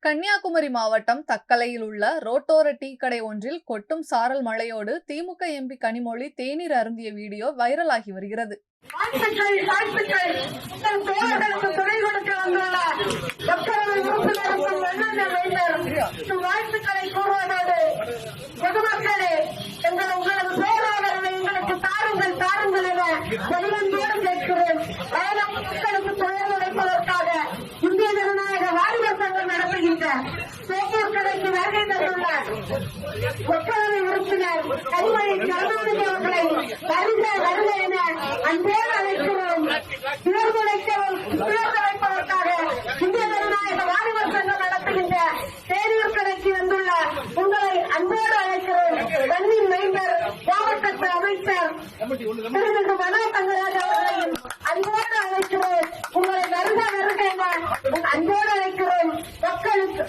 கன்னியாகுமரி மாவட்டம் தக்கலையில் உள்ள ரோட்டோர டீ கடை ஒன்றில் கொட்டும் சாரல் மழையோடு திமுக எம்பி கனிமொழி தேநீர் அருந்திய வீடியோ வைரலாகி வருகிறது. மக்களவை உறுப்பினர் கனிமொழி கருணாநிதி அவர்களை வருக வருக என அன்போடு அழைக்கிறோம். சிறப்புரைப்பதற்காக இந்திய ஜனநாயக வாலிபர் சங்கம் நடத்துகின்ற தேநீர் கடைக்கு வந்துள்ள உங்களை அன்போடு அழைக்கிறோம். கண்ணின் மைந்தர் மாவட்ட அமைச்சர் திருமிகு மனோ தங்கராஜ் அவர்களையும் அன்போடு அழைக்கிறோம். உங்களை வருக வருக என அன்போடு அழைக்கிறோம். மக்களுக்கு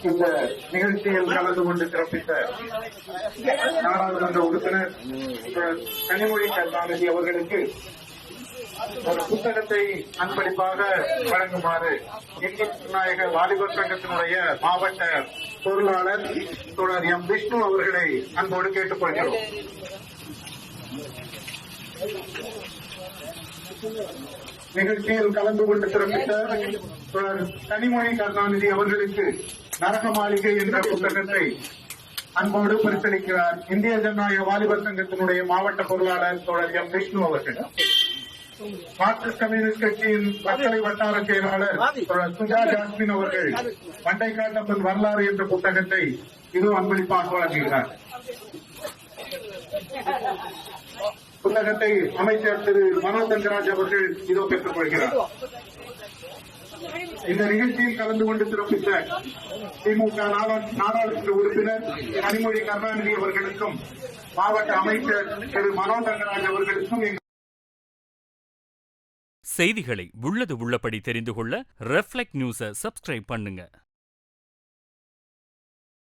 இந்த நிகழ்ச்சியில் கலந்து கொண்டு சிறப்பித்த நாடாளுமன்ற உறுப்பினர் கனிமொழி கருணாநிதி அவர்களுக்கு ஒரு புத்தகத்தை அன்பளிப்பாக வழங்குமாறு இந்திய ஜனநாயக வாலிபர் சங்கத்தினுடைய மாவட்ட பொருளாளர் தொடர் எம் விஷ்ணு அவர்களை அன்போடு கேட்டுக் கொள்கிறோம். நிகழ்ச்சியில் கலந்து கொண்டு சிறப்பித்த தொடர் கனிமொழி கருணாநிதி அவர்களுக்கு நரக மாளிகை என்ற புத்தகத்தை அன்போடு பரிசளிக்கிறார் இந்திய ஜனநாயக வாலிபர் சங்கத்தினுடைய மாவட்ட பொருளாளர் தொடர் எம் விஷ்ணு அவர்கள். மார்க்சிஸ்ட் கம்யூனிஸ்ட் கட்சியின் மக்களை வட்டார செயலாளர் சுஜா ஜாஸ்மின் அவர்கள் மண்டைக்காட்டப்பன் வரலாறு என்ற புத்தகத்தை இது அன்பளிப்பாக வழங்குகிறார். புத்தகத்தை அமைச்சர் திரு மனோ தங்கராஜ் அவர்கள் இதோ பெற்றுக் கொள்கிறார். இந்த நிகழ்ச்சியில் கலந்து கொண்டு சிறப்பித்த திமுக நாடாளுமன்ற உறுப்பினர் கனிமொழி கருணாநிதி அவர்களுக்கும் மாவட்ட அமைச்சர் திரு மனோ தங்கராஜ் அவர்களுக்கும் செய்திகளை உள்ளது உள்ளபடி தெரிந்து கொள்ள ரெஃப்ளெக்ட் நியூஸை சப்ஸ்கிரைப் பண்ணுங்க.